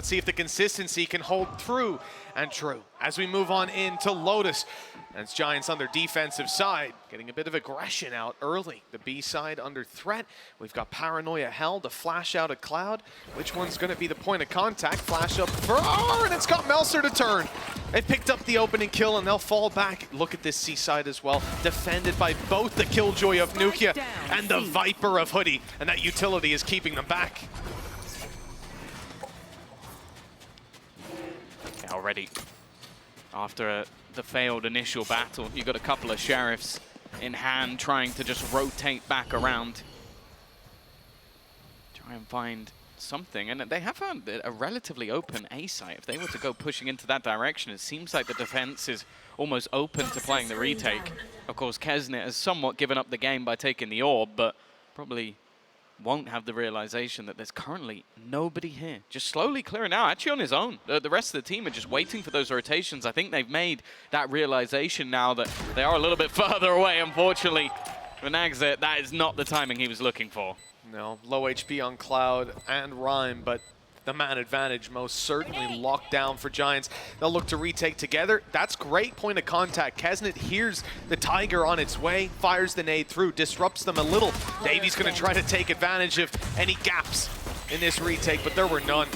Let's see if the consistency can hold through and true as we move on into Lotus. That's Giants on their defensive side, getting a bit of aggression out early. The B side under threat. We've got Paranoia held, a flash out of Cloud. Which one's going to be the point of contact? Flash up for, and it's got Melser to turn. They picked up the opening kill and they'll fall back. Look at this C side as well, defended by both the Killjoy of Nukia and the Viper of Hoodie, and that utility is keeping them back. Already, after the failed initial battle, you got a couple of sheriffs in hand trying to just rotate back around. Try and find something, and they have found a relatively open A site. If they were to go pushing into that direction, it seems like the defense is almost open to playing the retake. Of course, Kesnet has somewhat given up the game by taking the orb, but probably won't have the realization that there's currently nobody here. Just slowly clearing out, actually on his own. The rest of the team are just waiting for those rotations. I think they've made that realization now that they are a little bit further away, unfortunately. For Nagza, that is not the timing he was looking for. No, low HP on Cloud and Rhyme, but the man advantage most certainly locked down for Giants. They'll look to retake together. That's great point of contact. Kesnet hears the Tiger on its way, fires the nade through, disrupts them a little. Davies going to try to take advantage of any gaps in this retake, but there were none.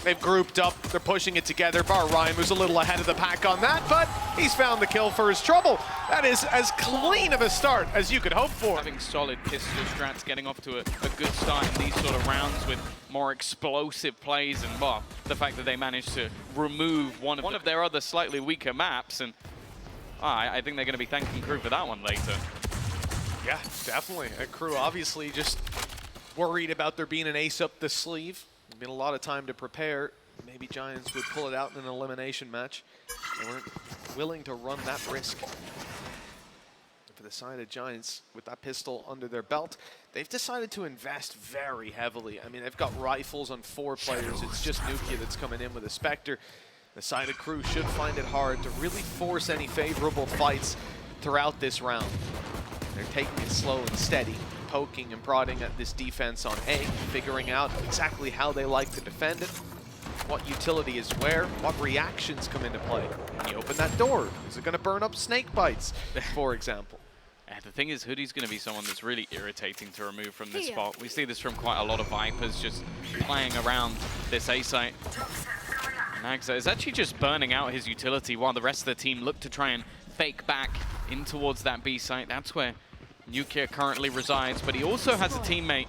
They've grouped up, they're pushing it together. Bar Ryan was a little ahead of the pack on that, but he's found the kill for his trouble. That is as clean of a start as you could hope for. Having solid pistol strats, getting off to a good start in these sort of rounds with more explosive plays, and well, the fact that they managed to remove one of their other slightly weaker maps, and I think they're going to be thanking Kru for that one later. Yeah, definitely. Kru obviously just worried about there being an ace up the sleeve. There's been a lot of time to prepare. Maybe Giants would pull it out in an elimination match. They weren't willing to run that risk. For the side of Giants, with that pistol under their belt, they've decided to invest very heavily. I mean, they've got rifles on 4 players. It's just Nukia that's coming in with a Spectre. The side of Kru should find it hard to really force any favorable fights throughout this round. They're taking it slow and steady, poking and prodding at this defense on A, figuring out exactly how they like to defend it, what utility is where, what reactions come into play. When you open that door, is it going to burn up snake bites, for example? And the thing is, Hoodie's going to be someone that's really irritating to remove from this spot. We see this from quite a lot of Vipers just playing around this A site. Nagza is actually just burning out his utility while the rest of the team look to try and fake back in towards that B site. That's where Nukia currently resides, but he also has a teammate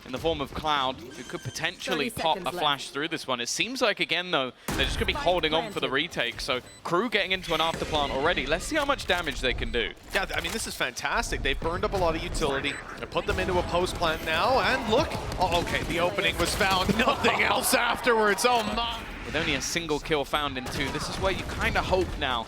in the form of Cloud, who could potentially pop a flash through this one. It seems like, again, though, they're just going to be holding on for the retake. So Kru getting into an afterplant already. Let's see how much damage they can do. Yeah, I mean, this is fantastic. They've burned up a lot of utility. They put them into a post plant now, and look. Oh, okay, the opening was found. Nothing else afterwards. Oh, my. With only a single kill found in 2, this is where you kind of hope now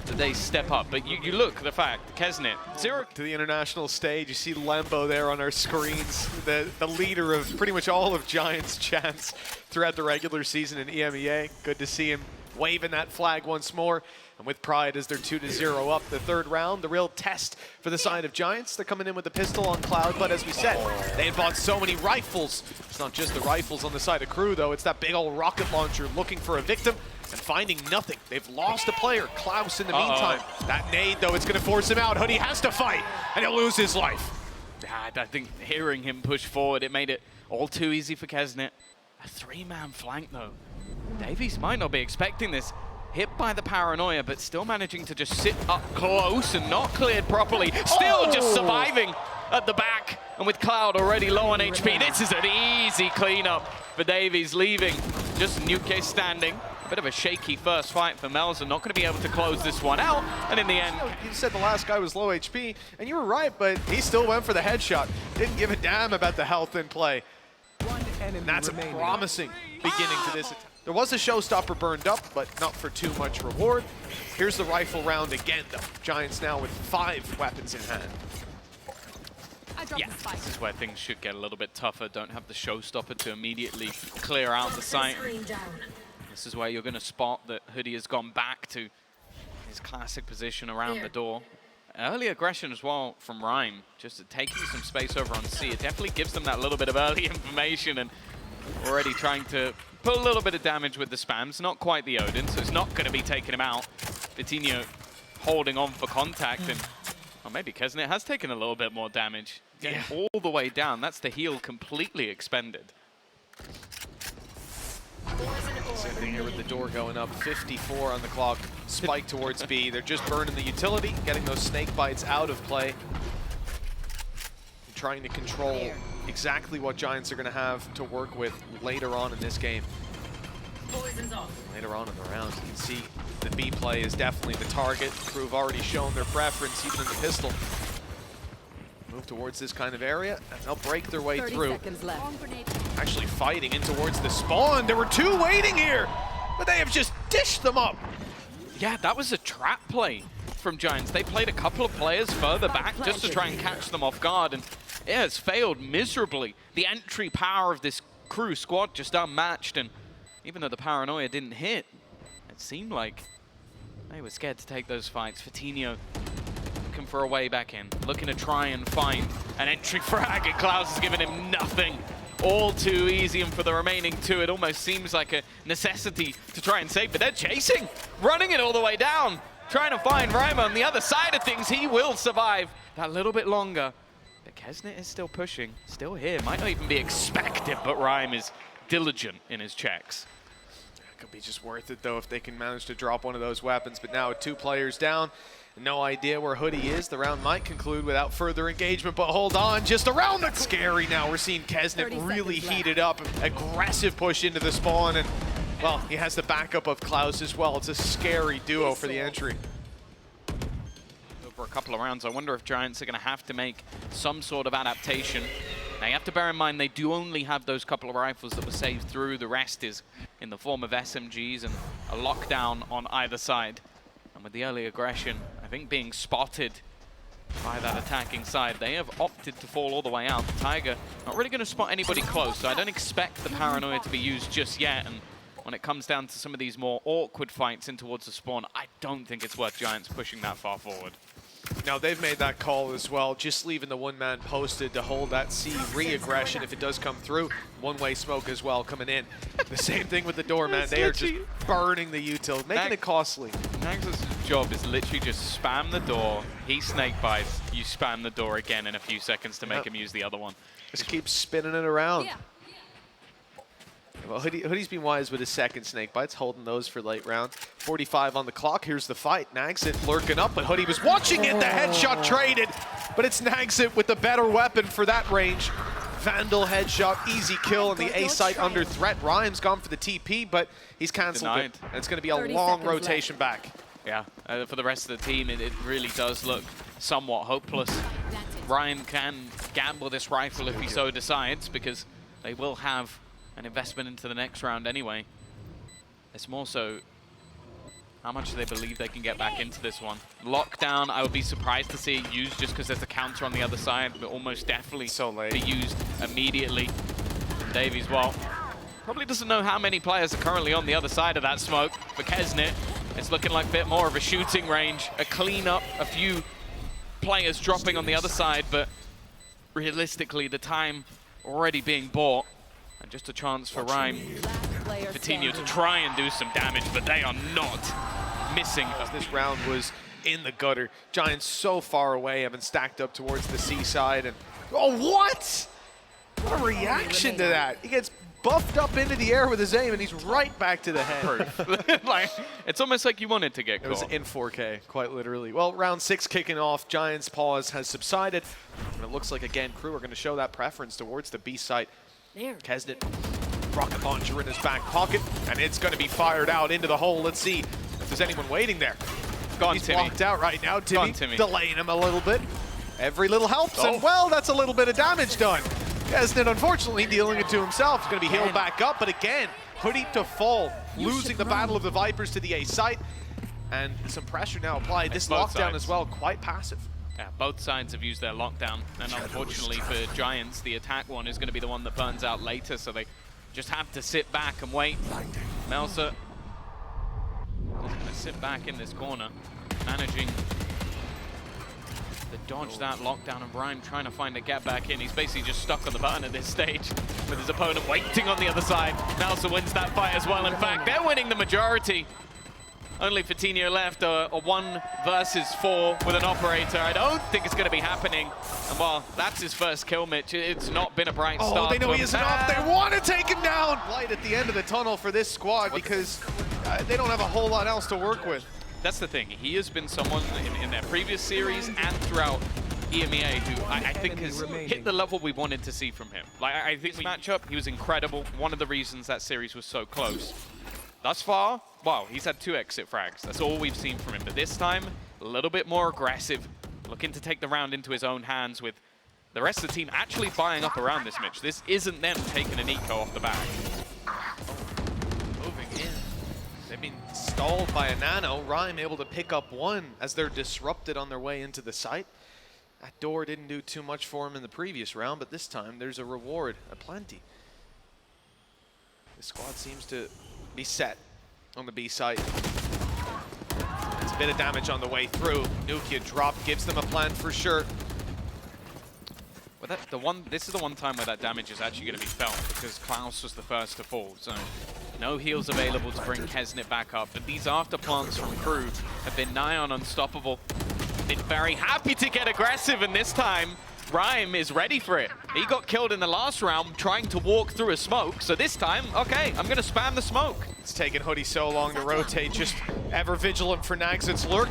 that they step up. But you look at the fact, Kesnet, 0 to the international stage. You see Lembo there on our screens, the leader of pretty much all of Giants' chants throughout the regular season in EMEA. Good to see him waving that flag once more. And with pride as they're 2-0 up the third round, the real test for the side of Giants. They're coming in with the pistol on Cloud, but as we said, they had bought so many rifles. It's not just the rifles on the side of Kru, though. It's that big old rocket launcher looking for a victim and finding nothing. They've lost a player, Klaus, in the meantime. That nade, though, it's going to force him out. Hoodie has to fight, and he'll lose his life. I think hearing him push forward, it made it all too easy for Kesnet. A 3-man flank, though. Davies might not be expecting this. Hit by the Paranoia, but still managing to just sit up close and not cleared properly. Still just surviving at the back. And with Cloud already low on HP, this is an easy cleanup for Davies, leaving just Nuke standing. A bit of a shaky first fight for Melzer, not going to be able to close this one out. And in the end... You said the last guy was low HP, and you were right, but he still went for the headshot. Didn't give a damn about the health in play. And that's a promising beginning to this attack. There was a showstopper burned up, but not for too much reward. Here's the rifle round again, though. Giants now with 5 weapons in hand. Yeah, this is where things should get a little bit tougher. Don't have the showstopper to immediately clear out the site. This is where you're going to spot that Hoodie has gone back to his classic position around the door. Early aggression as well from Rhyme, just taking some space over on C. It definitely gives them that little bit of early information, and already trying to put a little bit of damage with the spams. Not quite the Odin, so it's not going to be taking him out. Vitinho holding on for contact, and or maybe Kesnet has taken a little bit more damage. Getting all the way down. That's the heal completely expended. Same thing here with the door going up. 54 on the clock. Spike towards B. They're just burning the utility, getting those snake bites out of play. And trying to control exactly what Giants are going to have to work with later on in this game. Later on in the round, you can see the B play is definitely the target. Kru have already shown their preference, even in the pistol. Move towards this kind of area, and they'll break their way through. Actually fighting in towards the spawn. There were two waiting here, but they have just dished them up. Yeah, that was a trap play from Giants. They played a couple of players further back just to try and catch them off guard, and it has failed miserably. The entry power of this Kru squad just unmatched, and even though the paranoia didn't hit, it seemed like they were scared to take those fights. Vitinho looking for a way back in, looking to try and find an entry frag, and Klaus has given him nothing. All too easy, and for the remaining two, it almost seems like a necessity to try and save, but they're chasing, running it all the way down, trying to find Rhyme on the other side of things. He will survive that little bit longer, but Kesnet is still pushing, still here. Might not even be expected, but Rhyme is diligent in his checks. Could be just worth it, though, if they can manage to drop one of those weapons, but now with two players down, no idea where Hoodie is. The round might conclude without further engagement, but hold on, just around the scary now. We're seeing Kesnet really heated up, aggressive push into the spawn, and, well, he has the backup of Klaus as well. It's a scary duo for the entry. Over a couple of rounds, I wonder if Giants are going to have to make some sort of adaptation. Now, you have to bear in mind they do only have those couple of rifles that were saved through. The rest is in the form of SMGs and a lockdown on either side. And with the early aggression, I think being spotted by that attacking side, they have opted to fall all the way out. Tiger not really going to spot anybody close, so I don't expect the paranoia to be used just yet. And when it comes down to some of these more awkward fights in towards the spawn, I don't think it's worth Giants pushing that far forward. Now, they've made that call as well, just leaving the one-man posted to hold that C re-aggression if it does come through. One-way smoke as well coming in. The same thing with the doorman. They are just burning the util, making it costly. Naxx's job is literally just spam the door, he snake bites, you spam the door again in a few seconds to make him use the other one. Just keep spinning it around. Well, Hoodie's been wise with his second snake bites, holding those for late round. 45 on the clock. Here's the fight. Naxx lurking up, but Hoodie was watching it. The headshot traded, but it's Naxx with the better weapon for that range. Vandal headshot, easy kill, and the A site under threat. Rhyme's gone for the TP, but he's canceled it. And it's going to be a long rotation back. Yeah, for the rest of the team, it really does look somewhat hopeless. Ryan can gamble this rifle if he so decides, because they will have an investment into the next round anyway. It's more so how much do they believe they can get back into this one. Lockdown, I would be surprised to see it used just because there's a counter on the other side, but almost definitely be used immediately. Davies, well, probably doesn't know how many players are currently on the other side of that smoke. For Kesnet, it's looking like a bit more of a shooting range, a cleanup, a few players dropping on the other side, but realistically, the time already being bought. And just a chance for Rhyme, Vitinho to try and do some damage, but they are not missing. This round was in the gutter. Giants so far away, have been stacked up towards the seaside, and oh, what? What a reaction to that. He gets buffed up into the air with his aim, and he's right back to the head. Like, it's almost like you wanted to get caught. It was in 4K, quite literally. Well, round 6 kicking off. Giants' pause has subsided, and it looks like, again, Kru are going to show that preference towards the B site. Kesnet, rocket launcher in his back pocket, and it's going to be fired out into the hole. Let's see if there's anyone waiting there. He's blocked out right now. Timmy delaying him a little bit. Every little helps, and well, that's a little bit of damage done. Kesnet, unfortunately, dealing it to himself. He's going to be healed back up, but again, Hoodie to fall, losing the Battle of the Vipers to the A site, and some pressure now applied. This lockdown as well, quite passive. Yeah, both sides have used their lockdown, and unfortunately for Giants, the attack one is going to be the one that burns out later, so they just have to sit back and wait. Melsa is going to sit back in this corner, managing the dodge that lockdown, and Brian trying to find a get back in. He's basically just stuck on the button at this stage with his opponent waiting on the other side. Nelson wins that fight as well. In fact, they're winning the majority. Only Fatinho left, a 1 versus 4 with an operator. I don't think it's going to be happening. And well, that's his first kill, Mitch. It's not been a bright start. Oh, they know he isn't off. They want to take him down. Light at the end of the tunnel for this squad because they don't have a whole lot else to work with. That's the thing. He has been someone in their previous series and throughout EMEA who I think has hit the level we wanted to see from him. Like, I think this matchup, he was incredible. One of the reasons that series was so close. Thus far, wow, he's had 2 exit frags. That's all we've seen from him. But this time, a little bit more aggressive, looking to take the round into his own hands with the rest of the team actually buying up around this, Mitch. This isn't them taking an eco off the back. Moving in. They've been stalled by a nano. Rhyme able to pick up 1 as they're disrupted on their way into the site. That door didn't do too much for him in the previous round, but this time there's a reward aplenty. The squad seems to be set on the B site. It's a bit of damage on the way through. Nukia drop gives them a plan for sure. Well, this is the one time where that damage is actually going to be felt because Klaus was the first to fall. So no heals available to bring Kesnit back up. But these after plants from Kru have been nigh on unstoppable. Been very happy to get aggressive, and this time Rhyme is ready for it. He got killed in the last round trying to walk through a smoke. So this time, okay, I'm going to spam the smoke. It's taken Hoodie so long to rotate, just ever vigilant for Nagzit's lurk.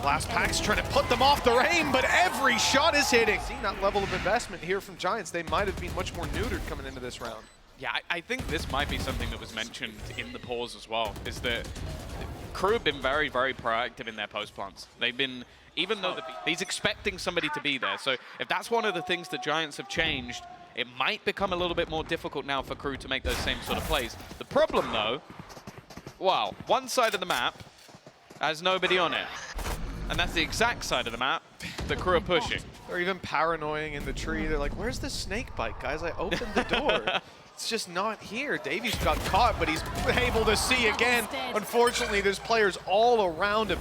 Last Pack's trying to put them off their aim, but every shot is hitting. Seeing that level of investment here from Giants, they might have been much more neutered coming into this round. Yeah, I think this might be something that was mentioned in the pause as well, is that Kru have been very, very proactive in their post plants. They've been, even though he's expecting somebody to be there. So if that's one of the things the Giants have changed, it might become a little bit more difficult now for Kru to make those same sort of plays. The problem though, wow, one side of the map has nobody on it. And that's the exact side of the map that Kru are pushing. They're even paranoying in the tree. They're like, where's the snake bite, guys? I opened the door. It's just not here. Davies got caught, but he's able to see again. Unfortunately, there's players all around him.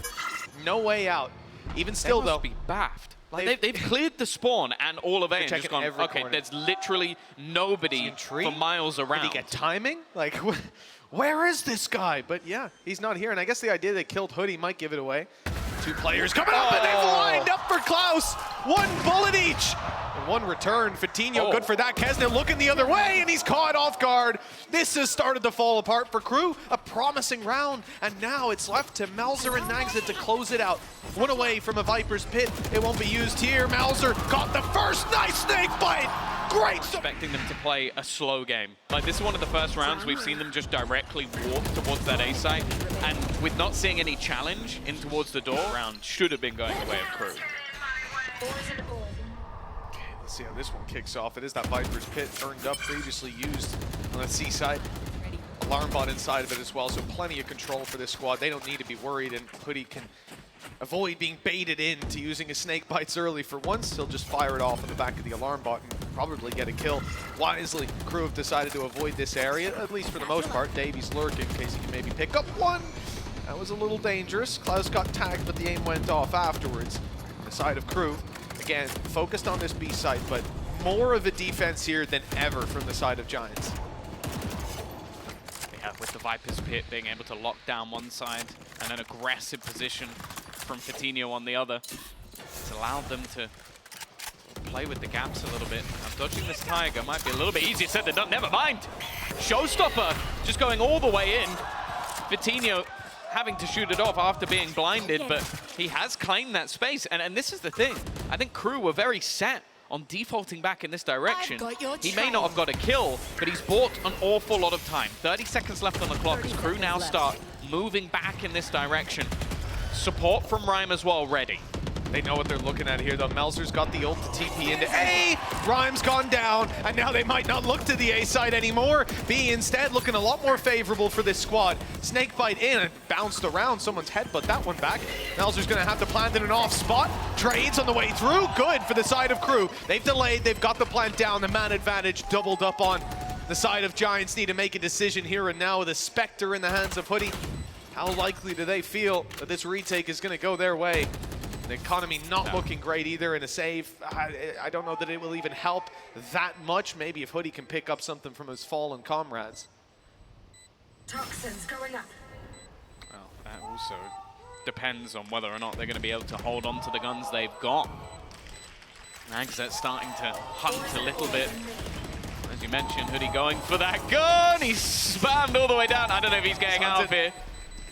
No way out. Even still, though, be baffed. Like they've cleared the spawn and all of it and just gone, okay, corner. There's literally nobody for miles around. Did he get timing? Like, where is this guy? But yeah, he's not here. And I guess the idea they killed Hoodie might give it away. 2 players coming up, and they've lined up for Klaus. 1 bullet each. And 1 return. Fatinho, good for that. Kesnit looking the other way, and he's caught off guard. This has started to fall apart for Kru. A promising round, and now it's left to Malzer and Nagzit to close it out. 1 away from a Viper's Pit. It won't be used here. Malzer got the first. Nice snake bite. Great. Expecting them to play a slow game. Like, this is one of the first rounds we've seen them just directly walk towards that A site, and with not seeing any challenge in towards the door, round should have been going the way of Kru. Okay, let's see how this one kicks off. It is that Viper's Pit earned up, previously used on the C side. Alarm bot inside of it as well, so plenty of control for this squad. They don't need to be worried, and Hoodie can avoid being baited into using his snake bites early for once. He'll just fire it off on the back of the alarm bot and probably get a kill. Wisely, Kru have decided to avoid this area, at least for the most part. Davies lurking in case he can maybe pick up 1. That was a little dangerous. Klaus got tagged, but the aim went off afterwards. The side of Kru, again, focused on this B site, but more of a defense here than ever from the side of Giants. Yeah, with the Viper's Pit being able to lock down one side and an aggressive position from Fatinho on the other. It's allowed them to play with the gaps a little bit. Now, dodging this Tiger might be a little bit easier said than done. Never mind. Showstopper just going all the way in. Fatinho having to shoot it off after being blinded, but he has claimed that space. And this is the thing. I think Kru were very set on defaulting back in this direction. He may not have got a kill, but he's bought an awful lot of time. 30 seconds left on the clock as Kru now start moving back in this direction. Support from Rhyme as well ready. They know what they're looking at here, though. Melzer's got the ult to TP into A. Rhyme's gone down, and now they might not look to the A side anymore. B instead looking a lot more favorable for this squad. Snakebite in and bounced around someone's head, but that one back. Melzer's going to have to plant in an off spot. Trades on the way through. Good for the side of Kru. They've delayed. They've got the plant down. The man advantage doubled up on the side of Giants. Need to make a decision here and now with a Spectre in the hands of Hoodie. How likely do they feel that this retake is going to go their way? The economy not looking great either in a save. I don't know that it will even help that much. Maybe if Hoodie can pick up something from his fallen comrades. Toxins going up. Well, that also depends on whether or not they're going to be able to hold on to the guns they've got. Nagzet's starting to hunt a little bit. As you mentioned, Hoodie going for that gun. He's spammed all the way down. I don't know if he's getting out of here.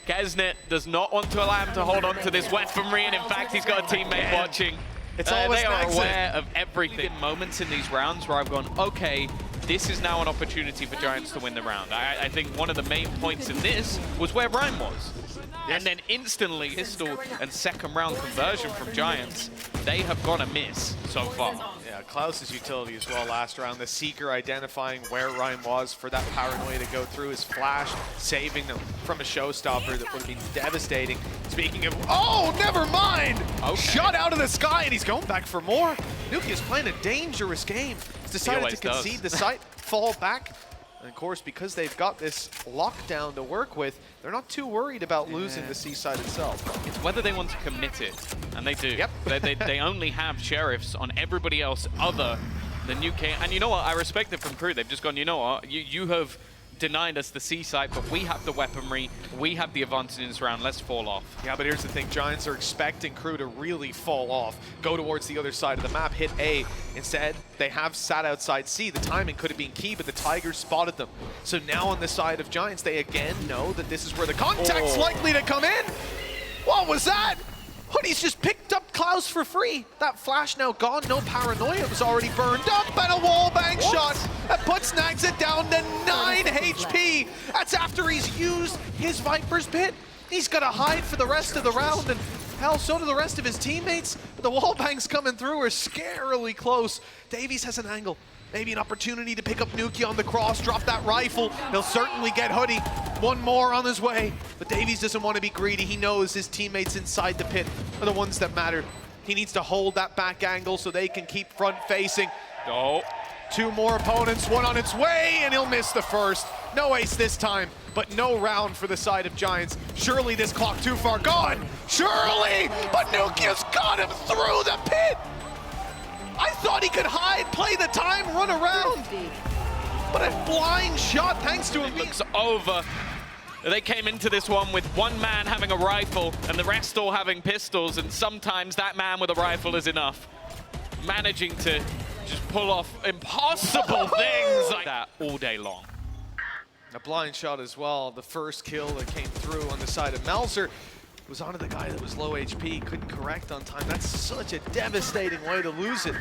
Kesnet does not want to allow him to hold on to this weaponry, and in fact, he's got a teammate watching. It's always they are Nagzet. aware of everything. Moments in these rounds where I've gone, okay, this is now an opportunity for Giants to win the round. I think one of the main points in this was where Rhyme was. And then instantly, pistol and second round conversion from Giants, they have got a miss so far. Yeah, Klaus's utility as well last round. The Seeker identifying where Rhyme was for that paranoia to go through his flash, saving them from a showstopper that would have been devastating. Speaking of, oh, never mind! Okay. Shot out of the sky, and he's going back for more. Nuki is playing a dangerous game. He's decided to always does. concede the site, fall back. And of course, because they've got this lockdown to work with, they're not too worried about losing the seaside itself. It's whether they want to commit it, and they do. Yep. they only have sheriffs on everybody else other than UK. And you know what? I respect it from Kru. They've just gone, you know what? You have denied us the C site, but we have the weaponry. We have the advantage in this round. Let's fall off. Yeah, but here's the thing. Giants are expecting Kru to really fall off, go towards the other side of the map, hit A. Instead, they have sat outside C. The timing could have been key, but the Tigers spotted them. So now on the side of Giants, they again know that this is where the contact's likely to come in. What was that? Hoodie's just picked up Klaus for free. That flash now gone, no paranoia. It was already burned up, and a wallbang shot. That puts Nagzet down to 9 HP. That's after he's used his Viper's Pit. He's got to hide for the rest of the round, and hell, so do the rest of his teammates. But the wallbangs coming through are scarily close. Davies has an angle. Maybe an opportunity to pick up Nuki on the cross, drop that rifle. He'll certainly get Hoodie. One more on his way. But Davies doesn't want to be greedy. He knows his teammates inside the pit are the ones that matter. He needs to hold that back angle so they can keep front facing. Oh. 2 more opponents, one on its way, and he'll miss the first. No ace this time, but no round for the side of Giants. Surely this clock too far gone. Surely! But Nuki's got him through the pit! I thought he could hide, play the time, run around. But a blind shot thanks to him. It looks over. They came into this one with one man having a rifle and the rest all having pistols, and sometimes that man with a rifle is enough. Managing to just pull off impossible things like that all day long. A blind shot as well. The first kill that came through on the side of Melzer was onto the guy that was low HP, couldn't correct on time. That's such a devastating way to lose it.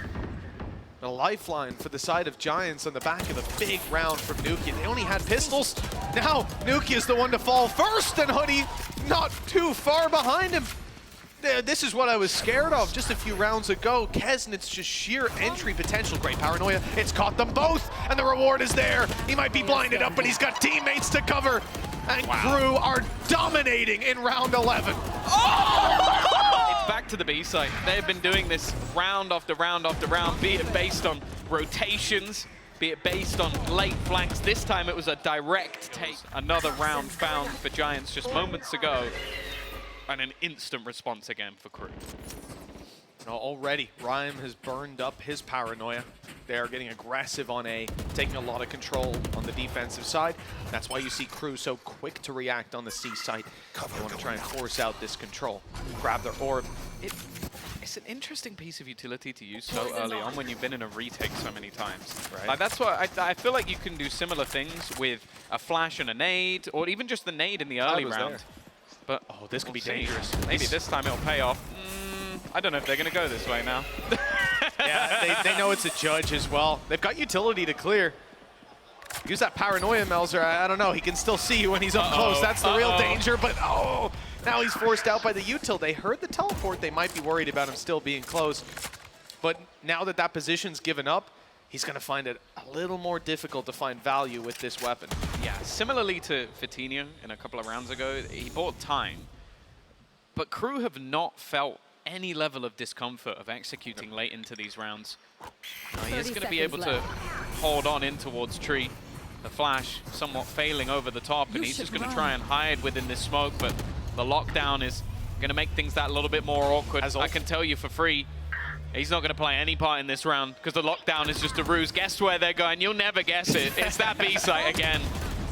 A lifeline for the side of Giants on the back of a big round from Nuki. They only had pistols. Now Nuki is the one to fall first, and Hoodie not too far behind him. This is what I was scared of just a few rounds ago. Kesnet's just sheer entry potential. Great paranoia. It's caught them both, and the reward is there. He might be blinded up, but he's got teammates to cover. And Kru are dominating in round 11. Oh! It's back to the B site. They've been doing this round after round after round, be it based on rotations, be it based on late flanks. This time it was a direct take. Another round found for Giants just moments ago, and an instant response again for Kru. Already, Rhyme has burned up his paranoia. They're getting aggressive on A, taking a lot of control on the defensive side. That's why you see Kru so quick to react on the C site. They want to try and force out this control. Grab their orb. It's an interesting piece of utility to use so early on when you've been in a retake so many times. Right. Like that's why I feel like you can do similar things with a flash and a nade, or even just the nade in the early round. There. But Oh, this could be we'll see. dangerous. Maybe this time it'll pay off. I don't know if they're going to go this way now. Yeah, they know it's a judge as well. They've got utility to clear. Use that paranoia, Melzer. I don't know. He can still see you when he's up close. That's the real danger. But now he's forced out by the util. They heard the teleport. They might be worried about him still being close. But now that that position's given up, he's going to find it a little more difficult to find value with this weapon. Yeah, similarly to Vitinho in a couple of rounds ago, he bought time. But Kru have not felt any level of discomfort of executing late into these rounds. He is going to be able to hold on in towards Tree. The flash somewhat failing over the top, and he's just going to try and hide within this smoke, but the lockdown is Going to make things that a little bit more awkward. I can tell you for free, he's not going to play any part in this round because the lockdown is just a ruse. Guess where they're going? You'll never guess it. It's that B site again.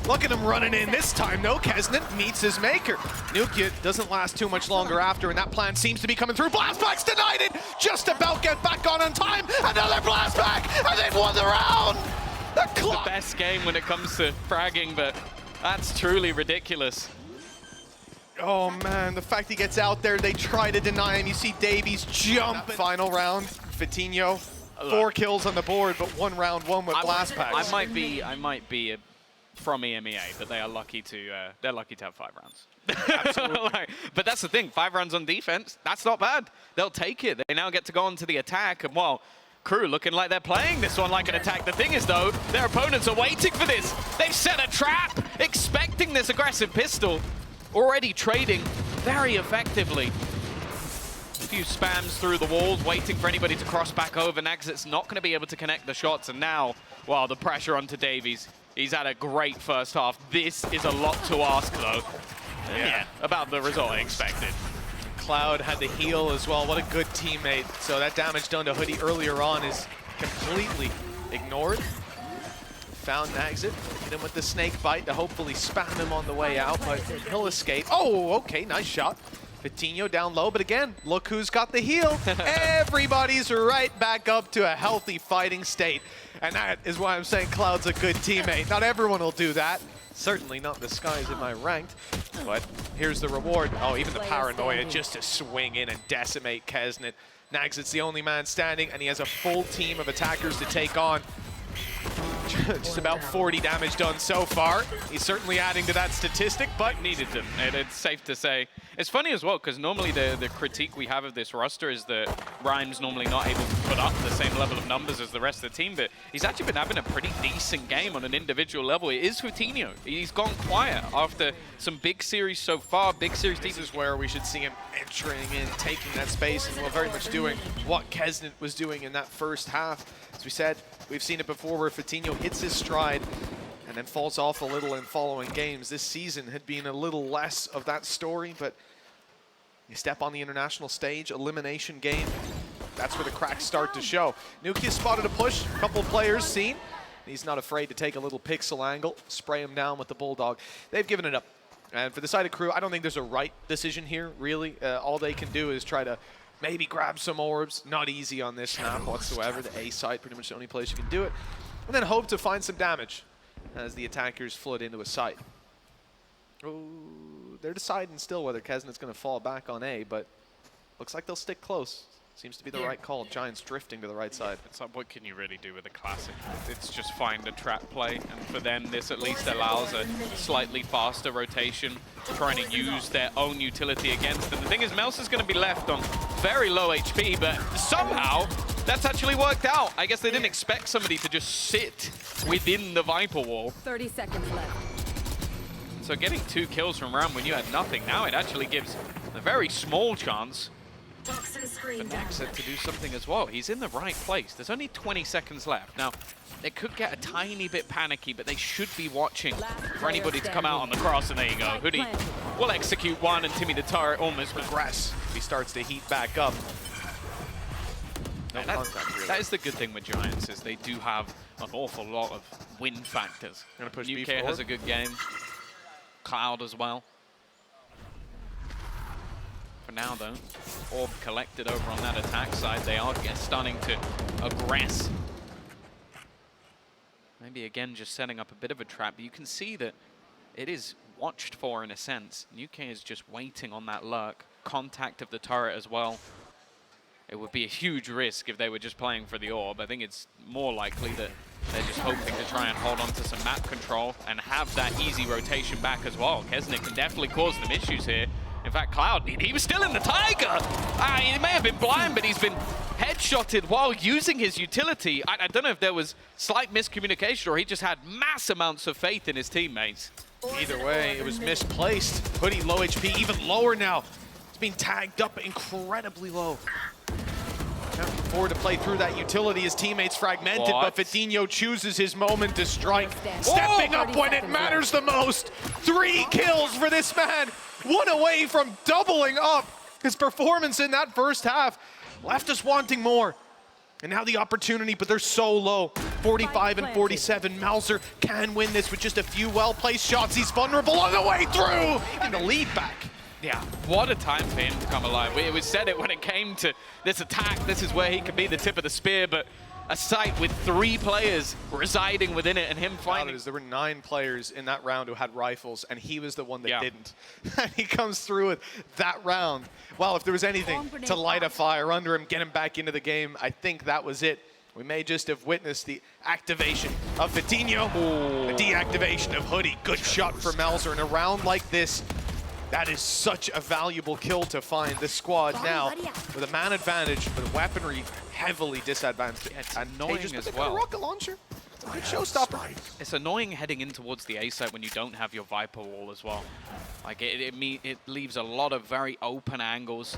Look at him running in this time, though. Kesnet meets his maker. Nuke doesn't last too much longer after, and that plan seems to be coming through. Blastback's denied it. Just about get back on time. Another blastback, and they've won the round. The best game when it comes to fragging, but that's truly ridiculous. Oh man, the fact he gets out there, they try to deny him. You see Davies jump. Final round, Vitinho, 4 kills on the board, but 1 round 1 with blast packs. I might be from EMEA, but they are lucky to they're lucky to have 5 rounds. Absolutely. But that's the thing, 5 rounds on defense, that's not bad. They'll take it. They now get to go on to the attack, and well, Kru looking like they're playing this one like an attack. The thing is though, their opponents are waiting for this. They've set a trap, expecting this aggressive pistol. Already trading very effectively. A few spams through the walls, waiting for anybody to cross back over. Nagset's not going to be able to connect the shots, and now, well, the pressure onto Davies. He's had a great first half. This is a lot to ask, though. Yeah, about the result I expected. Cloud had the heal as well. What a good teammate. So that damage done to Hoodie earlier on is completely ignored. Found Nagset, hit him with the snake bite to hopefully spam him on the way out, but he'll escape. Oh, okay, nice shot. Vitinho down low, but again, look who's got the heal. Everybody's right back up to a healthy fighting state. And that is why I'm saying Cloud's a good teammate. Not everyone will do that. Certainly not in the skies in my ranked, but here's the reward. Oh, even the paranoia just to swing in and decimate Kesnet. Nagset's the only man standing, and he has a full team of attackers to take on. Just about 40 damage done so far. He's certainly adding to that statistic, but needed him. And it's safe to say. It's funny as well, because normally the critique we have of this roster is that Rhyme's normally not able to put up the same level of numbers as the rest of the team, but he's actually been having a pretty decent game on an individual level. It is Vitinho. He's gone quiet after some big series so far, big series. This is where we should see him entering in, taking that space, and very much doing what Kesnet was doing in that first half. As we said, we've seen it before where Vitinho hits his stride and then falls off a little in following games. This season had been a little less of that story, but you step on the international stage, elimination game, that's where the cracks start to show. Nuki spotted a push, a couple of players seen. He's not afraid to take a little pixel angle, spray him down with the Bulldog. They've given it up. And for the side of Kru, I don't think there's a right decision here, really. All they can do is try to maybe grab some orbs. Not easy on this map whatsoever. The A side, pretty much the only place you can do it. And then hope to find some damage as the attackers flood into a site. Oh, they're deciding still whether Kesnet's going to fall back on A, but looks like they'll stick close. Seems to be the right call. Giants drifting to the right side. It's like, what can you really do with a classic? It's just find a trap play, and for them, this at least allows a slightly faster rotation, trying to use their own utility against them. The thing is, Mels is going to be left on very low HP, but somehow that's actually worked out. I guess they didn't expect somebody to just sit within the Viper wall. 30 seconds left. So getting 2 kills from Ram when you had nothing, now it actually gives a very small chance for Nagset to do something as well. He's in the right place. There's only 20 seconds left. Now, they could get a tiny bit panicky, but they should be watching for anybody to come out on the cross, and there you go. Hoodie will execute one, and Timmy the turret almost progress. He starts to heat back up. That is the good thing with Giants, is they do have an awful lot of win factors. UK has a good game. Cloud as well. For now, though, Orb collected over on that attack side. They are starting to aggress. Maybe again just setting up a bit of a trap. But you can see that it is watched for in a sense. UK is just waiting on that lurk. Contact of the turret as well. It would be a huge risk if they were just playing for the orb. I think it's more likely that they're just hoping to try and hold on to some map control and have that easy rotation back as well. Kesnet can definitely cause them issues here. In fact, Cloud, he was still in the Tiger. He may have been blind, but he's been headshotted while using his utility. I don't know if there was slight miscommunication or he just had mass amounts of faith in his teammates. Either way, it was misplaced. Hoodie low HP, even lower now. It's being tagged up incredibly low. Can't afford to play through that utility. His teammates fragmented, but Vitinho chooses his moment to strike. Stepping up when it matters the most. 3 kills for this man. 1 away from doubling up. His performance in that first half left us wanting more. And now the opportunity, but they're so low. 45 and 47. Mauser can win this with just a few well-placed shots. He's vulnerable on the way through. And the lead back. Yeah, what a time for him to come alive. We said it when it came to this attack. This is where he could be the tip of the spear, but a site with 3 players residing within it and him finding... There were 9 players in that round who had rifles, and he was the one that didn't. And he comes through with that round. Well, if there was anything to light a fire under him, get him back into the game, I think that was it. We may just have witnessed the activation of Vitinho, the deactivation of Hoodie. Good shot for Mauser in a round like this. That is such a valuable kill to find. This squad now with a man advantage, but weaponry heavily disadvantaged. It's annoying as well. Rocket launcher. It's a good showstopper. It's annoying heading in towards the A site when you don't have your Viper wall as well. Like it leaves a lot of very open angles.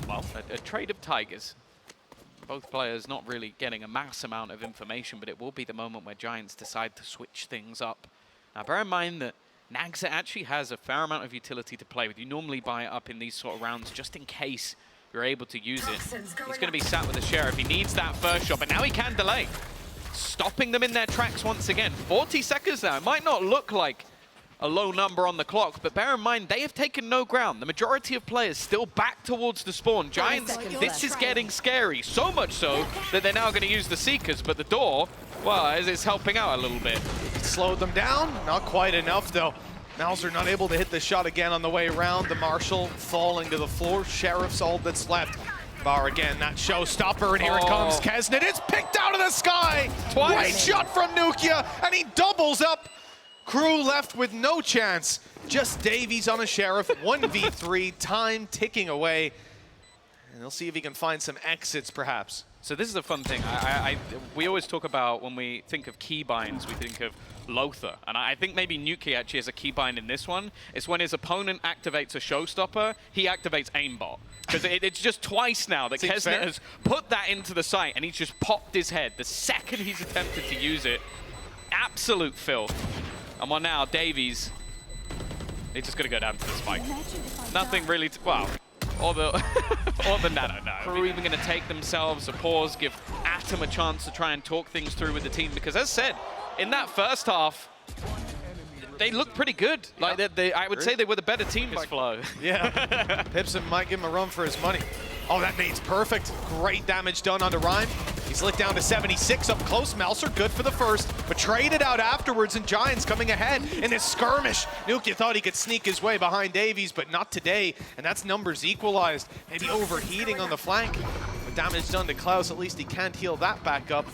Well, a trade of tigers. Both players not really getting a mass amount of information, but it will be the moment where Giants decide to switch things up. Now, bear in mind that Nagza actually has a fair amount of utility to play with. You normally buy it up in these sort of rounds just in case you're able to use it. He's going to be sat with the Sheriff. He needs that first shot, but now he can delay. Stopping them in their tracks once again. 40 seconds now. It might not look like a low number on the clock, but bear in mind, they have taken no ground. The majority of players still back towards the spawn. Giants, this is getting scary. So much so that they're now going to use the Seekers, but the door, well, it's helping out a little bit. Slowed them down, not quite enough though. Mauser not able to hit the shot again on the way around. The Marshal falling to the floor. Sheriff's all that's left. Bar again, that showstopper, and here it comes. Kesnet, it's picked out of the sky. Twice. Great shot from Nukia, and he doubles up. Kru left with no chance. Just Davies on a Sheriff, 1v3, time ticking away. And they'll see if he can find some exits, perhaps. So this is a fun thing. We always talk about, when we think of keybinds, we think of Lothar. And I think maybe Nuki actually has a keybind in this one. It's when his opponent activates a showstopper, he activates aimbot. Because it's just twice now that Kesnet has put that into the site, and he's just popped his head the second he's attempted to use it. Absolute filth. And well, now Davies, he's just going to go down to the spike. Nothing really, well, or the nano. Kru even going to take themselves a pause, give Atom a chance to try and talk things through with the team, because as said, in that first half, they looked pretty good. Like I would say they were the better team this flow. Yeah, Pipson might give him a run for his money. Oh, that nade's perfect. Great damage done onto Rhyme. He's lit down to 76 up close. Mauser good for the first, but traded out afterwards, and Giants coming ahead in this skirmish. Nukia thought he could sneak his way behind Davies, but not today, and that's numbers equalized. Maybe overheating on the flank. With damage done to Klaus, at least he can't heal that back up.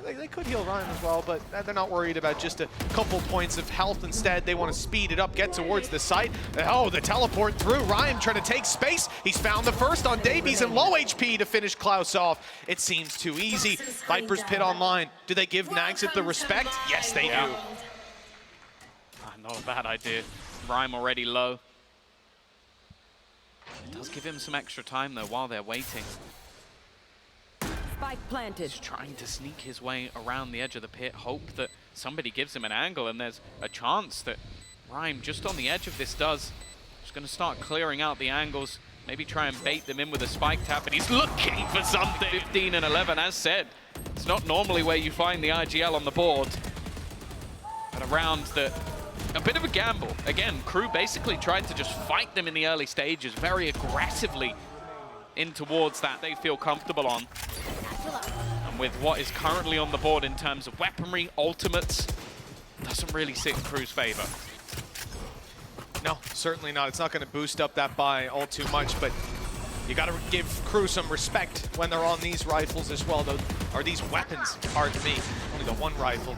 They could heal Rhyme as well, but they're not worried about just a couple points of health. Instead, they want to speed it up, get towards the site. Oh, the teleport through. Rhyme trying to take space. He's found the first on Davies and low HP to finish Klaus off. It seems too easy. Viper's Pit online. Do they give Nags the respect? Yes, they do. Not a bad idea. Rhyme already low. It does give him some extra time, though, while they're waiting. Spike planted. He's trying to sneak his way around the edge of the pit, hope that somebody gives him an angle, and there's a chance that Rhyme, just on the edge of this, just going to start clearing out the angles, maybe try and bait them in with a spike tap, and he's looking for something. 15 and 11, as said. It's not normally where you find the IGL on the board, but a round that, a bit of a gamble. Again, Kru basically tried to just fight them in the early stages, very aggressively in towards that they feel comfortable on. And with what is currently on the board in terms of weaponry, ultimates, doesn't really sit in Kru's favor. No, certainly not. It's not going to boost up that buy all too much, but you got to give Kru some respect when they're on these rifles as well, though. Or these weapons, pardon me. Only the one rifle.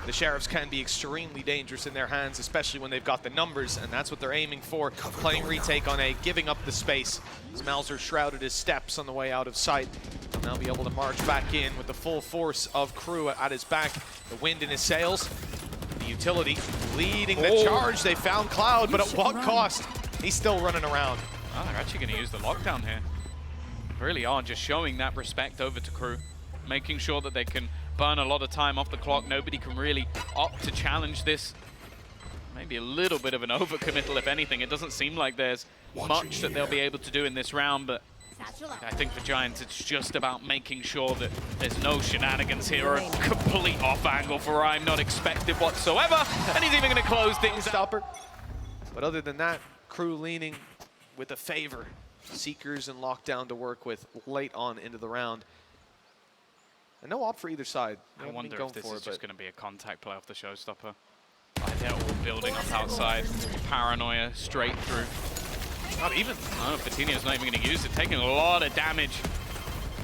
The Sheriffs can be extremely dangerous in their hands, especially when they've got the numbers, and that's what they're aiming for. Playing retake on A, giving up the space. As Mauser shrouded his steps on the way out of sight. He'll now be able to march back in with the full force of Kru at his back. The wind in his sails. The utility leading the charge. They found Cloud, but at what cost? He's still running around. Oh, they're actually going to use the lockdown here. Really are just showing that respect over to Kru, making sure that they can burn a lot of time off the clock. Nobody can really opt to challenge this. Maybe a little bit of an overcommittal, if anything. It doesn't seem like there's much that they'll be able to do in this round, but I think for Giants, it's just about making sure that there's no shenanigans here or a complete off angle for Rhyme, not expected whatsoever. And he's even going to close things out. Stopper. But other than that, Kru leaning with a favor. Seekers and Lockdown to work with late on into the round. And no op for either side. I wonder if this is just going to be a contact play off the showstopper. Like they're all building up outside. Paranoia straight through. Not even. Oh, Patino's not even going to use it. Taking a lot of damage.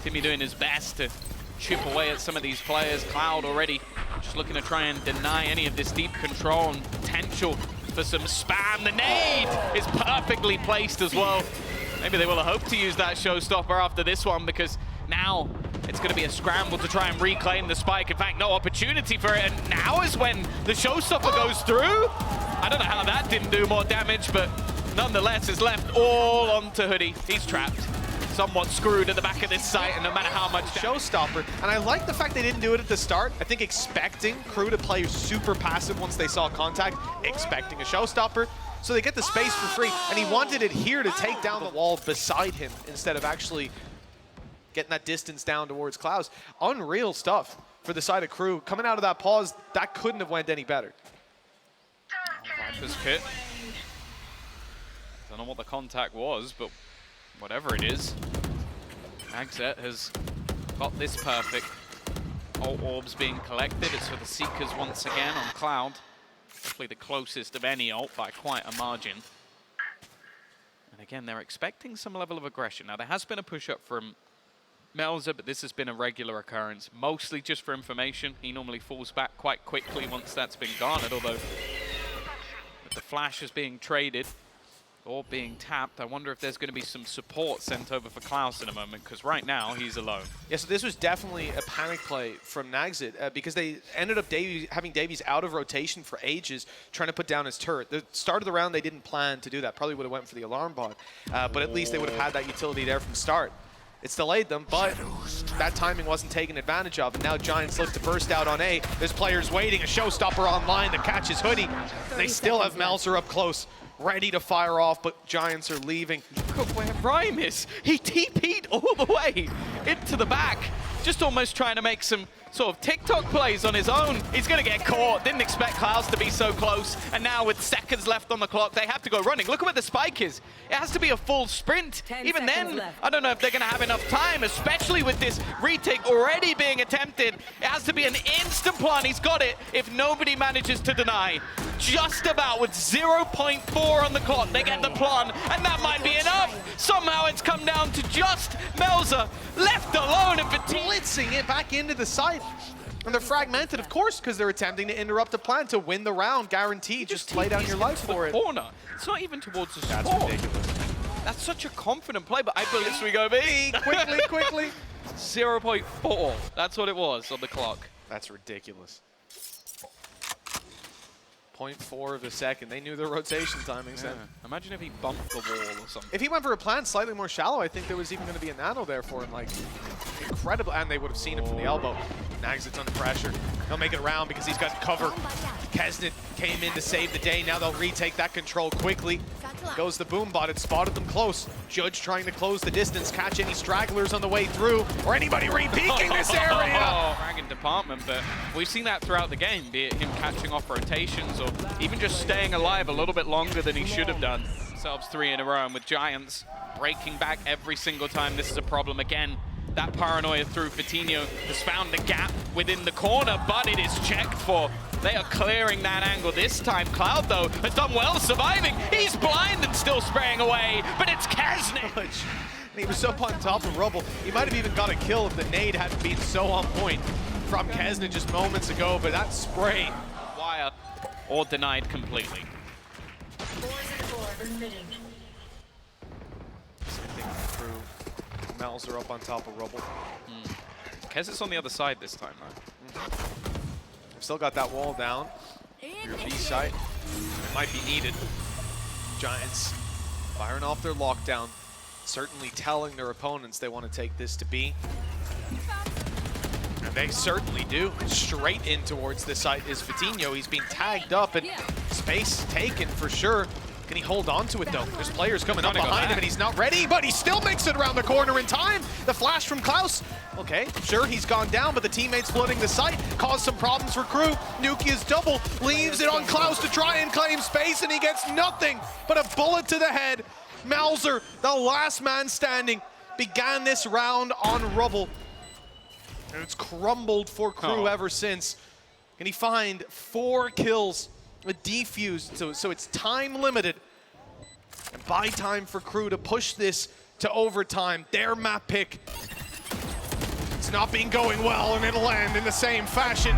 Timmy doing his best to chip away at some of these players. Cloud already just looking to try and deny any of this deep control and potential for some spam. The nade is perfectly placed as well. Maybe they will hope to use that showstopper after this one, because now it's going to be a scramble to try and reclaim the spike. In fact, no opportunity for it. And now is when the showstopper goes through. I don't know how that didn't do more damage, but nonetheless, it's left all onto Hoodie. He's trapped, somewhat screwed at the back of this site, and no matter how much showstopper. And I like the fact they didn't do it at the start. I think expecting Kru to play super passive once they saw contact, expecting a showstopper. So they get the space for free, and he wanted it here to take down the wall beside him instead of actually getting that distance down towards Clouds. Unreal stuff for the side of Kru. Coming out of that pause, that couldn't have went any better. Viper's kit. Don't know what the contact was, but whatever it is, Magzet has got this perfect. All orbs being collected. It's for the Seekers once again on Cloud. Hopefully the closest of any ult by quite a margin. And again, they're expecting some level of aggression. Now, there has been a push-up from Melzer, but this has been a regular occurrence, mostly just for information. He normally falls back quite quickly once that's been garnered, although with the flash is being traded or being tapped, I wonder if there's going to be some support sent over for Klaus in a moment, because right now he's alone. Yeah, so this was definitely a panic play from Nagzit because they ended up having Davies out of rotation for ages, trying to put down his turret. The start of the round, they didn't plan to do that. Probably would have went for the alarm bot, but at least they would have had that utility there from start. It's delayed them, but that timing wasn't taken advantage of, and now Giants look to burst out on A. There's players waiting, a showstopper online that catches Hoodie. They still have Melzer up close, ready to fire off, but Giants are leaving. Look at where Rhyme is. He TP'd all the way into the back, just almost trying to make some sort of TikTok plays on his own. He's going to get caught. Didn't expect Klaus to be so close. And now with seconds left on the clock, they have to go running. Look at where the spike is. It has to be a full sprint. Even then, left. I don't know if they're going to have enough time, especially with this retake already being attempted. It has to be an instant plan. He's got it if nobody manages to deny. Just about with 0.4 on the clock, they get the plan, and that might be enough. Somehow it's come down to just Melzer left alone and Blitzing it back into the site. And they're fragmented, of course, because they're attempting to interrupt the plan to win the round, guaranteed. Just lay down your life for it. Corner. It's not even towards the That's spot. ridiculous. That's such a confident play, but I believe we go B. Quickly. 0.4. That's what it was on the clock. That's ridiculous. 0.4 of a second. They knew their rotation timings then. Imagine if he bumped the wall or something. If he went for a plan slightly more shallow, I think there was even going to be a nano there for him. Like, incredible. And they would have seen him from the elbow. Nagzit's under pressure. They'll make it around because he's got cover. Kesnit came in to save the day. Now they'll retake that control quickly. Goes the boom bot. It spotted them close. Judge trying to close the distance, catch any stragglers on the way through, or anybody re-peeking this area. Dragon department, but we've seen that throughout the game, be it him catching off rotations or even just staying alive a little bit longer than he should have done. Themselves 3 in a row, and with Giants breaking back every single time this is a problem again. That paranoia through Fatino has found the gap within the corner, but it is checked for. They are clearing that angle this time. Cloud, though, has done well surviving. He's blind and still spraying away, but it's Kesnit. He was up on top of Rubble. He might have even got a kill if the nade hadn't been so on point from Kesnit just moments ago, but that spray. Wire or denied completely. 4 remaining. Through Melzer up on top of Rubble. Kesnit's on the other side this time, though. Still got that wall down. Your B site. It might be needed. Giants firing off their lockdown. certainly telling their opponents they want to take this to B. And they certainly do. Straight in towards this side is Vitinho. He's being tagged up and space taken for sure. Can he hold on to it though? There's players coming up behind him and he's not ready, but he still makes it around the corner in time. The flash from Klaus. Okay, sure, he's gone down, but the teammates flooding the site caused some problems for Kru. Nukia's double leaves it on Klaus to try and claim space, and he gets nothing but a bullet to the head. Mauser, the last man standing, began this round on rubble. And it's crumbled for Kru ever since. Can he find 4 kills? A defuse, so it's time limited. And buy time for Kru to push this to overtime. Their map pick. It's not been going well, and it'll end in the same fashion.